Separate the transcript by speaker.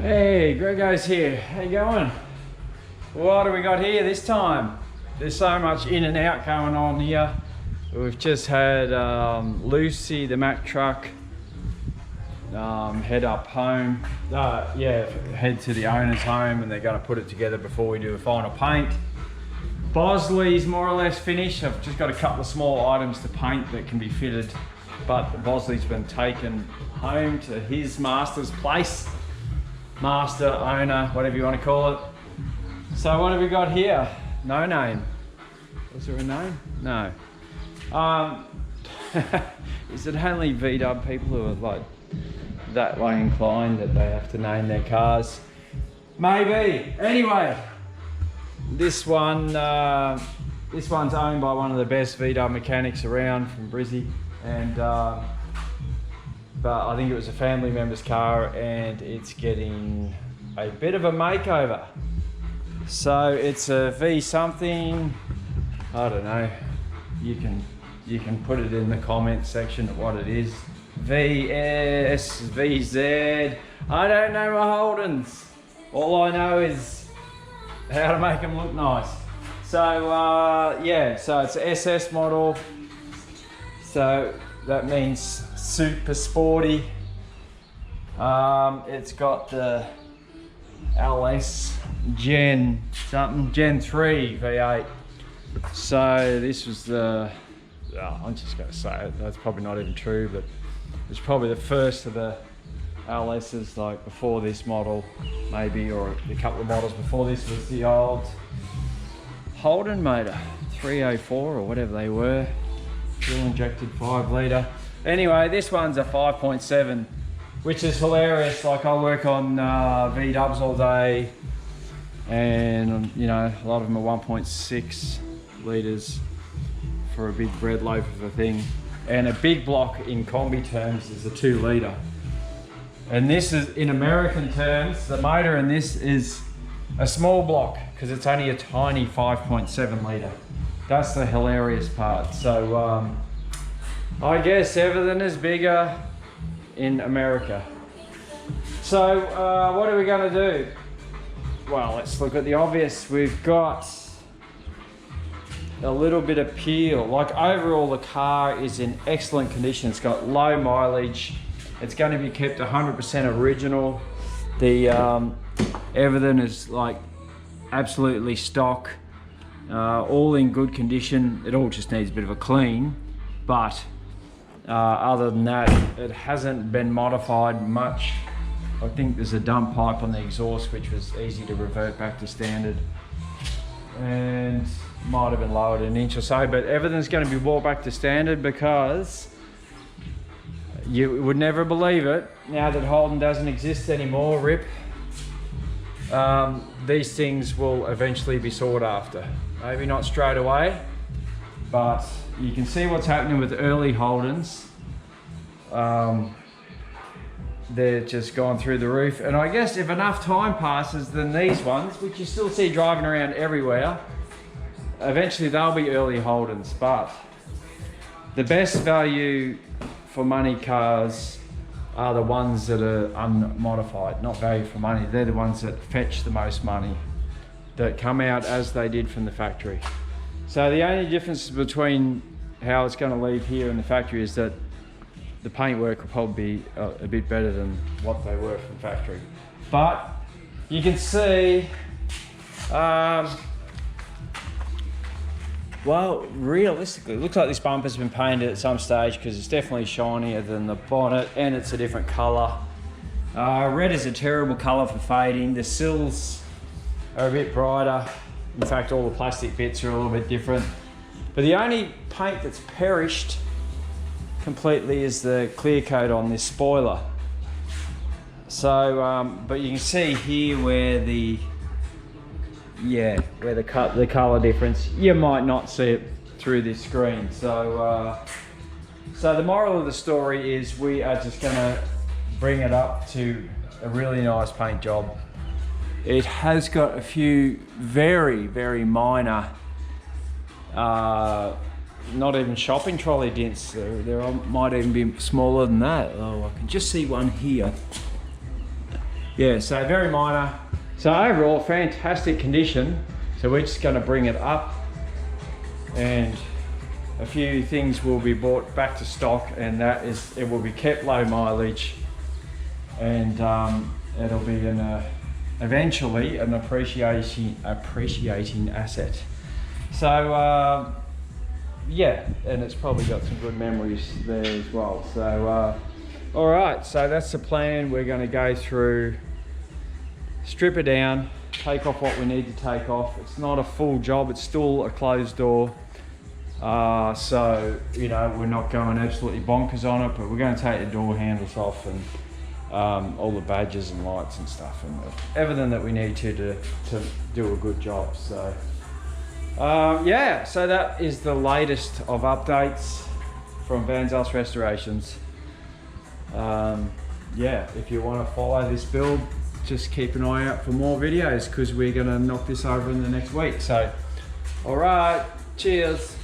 Speaker 1: Hey, Grego's here. How you going? What do we got here this time? There's so much in and out going on here. We've just had Lucy, the Mack truck, head up home. Head to the owner's home, and they're going to put it together before we do a final paint. Bosley's more or less finished. I've just got a couple of small items to paint that can be fitted, but the Bosley's been taken home to his master's place. Master, owner, whatever you want to call it. So what have we got here? No name. Was there a name? No. Is it only VW people who are like that way inclined that they have to name their cars? Maybe. Anyway, this one's owned by one of the best VW mechanics around from Brizzy, and but I think it was a family member's car, and it's getting a bit of a makeover. So it's a V something, I don't know. You can put it in the comments section of what it is. VS, VZ. I don't know my Holdens. All I know is how to make them look nice. So yeah, so it's an SS model. So that means super sporty. It's got the LS Gen 3 V8. So this was the, I'm just going to say it, that's probably not even true, but it's probably the first of the LS's, like before this model maybe, or a couple of models before this was the old Holden motor, 304 or whatever they were, fuel injected 5 litre. Anyway, this one's a 5.7, which is hilarious. Like, I work on V-dubs all day, and you know, a lot of them are 1.6 litres for a big bread loaf of a thing. And a big block in combi terms is a 2 litre. And this is, in American terms, the motor in this is a small block because it's only a tiny 5.7 litre. That's the hilarious part. So I guess everything is bigger in America. So what are we going to do? Well, let's look at the obvious. We've got a little bit of peel. Like, overall the car is in excellent condition. It's got low mileage. It's going to be kept 100% original. The everything is like absolutely stock, all in good condition. It all just needs a bit of a clean, but other than that, it hasn't been modified much. I think there's a dump pipe on the exhaust which was easy to revert back to standard, and might have been lowered an inch or so, but everything's going to be brought back to standard because you would never believe it, now that Holden doesn't exist anymore, RIP, these things will eventually be sought after. Maybe not straight away, but you can see what's happening with early Holdens. They're just gone through the roof, and I guess if enough time passes, then these ones, which you still see driving around everywhere, eventually they'll be early Holdens. But the best value for money cars are the ones that are unmodified, not value for money. They're the ones that fetch the most money, that come out as they did from the factory. So the only difference between how it's going to leave here in the factory is that the paintwork will probably be a bit better than what they were from factory. But you can see, well, realistically, it looks like this bumper's been painted at some stage because it's definitely shinier than the bonnet, and it's a different colour. Red is a terrible colour for fading. The sills are a bit brighter. In fact, all the plastic bits are a little bit different. But the only paint that's perished completely is the clear coat on this spoiler. So, but you can see here where the colour difference, you might not see it through this screen. So so the moral of the story is we are just going to bring it up to a really nice paint job. It has got a few very, very minor, not even shopping trolley dents. There might even be smaller than that. Oh, I can just see one here. yeah, so very minor. So overall, fantastic condition. So we're just going to bring it up, and a few things will be brought back to stock, and that is, it will be kept low mileage, and it'll be eventually an appreciating asset. So yeah, and it's probably got some good memories there as well. So all right, so that's the plan. We're going to go through, strip it down, take off what we need to take off. It's not a full job, it's still a closed door. So, you know, we're not going absolutely bonkers on it, but we're going to take the door handles off, and all the badges and lights and stuff, and everything that we need to do a good job. So yeah, so that is the latest of updates from Van Zels Restorations. Yeah, if you want to follow this build, just keep an eye out for more videos, because we're going to knock this over in the next week. So all right, cheers.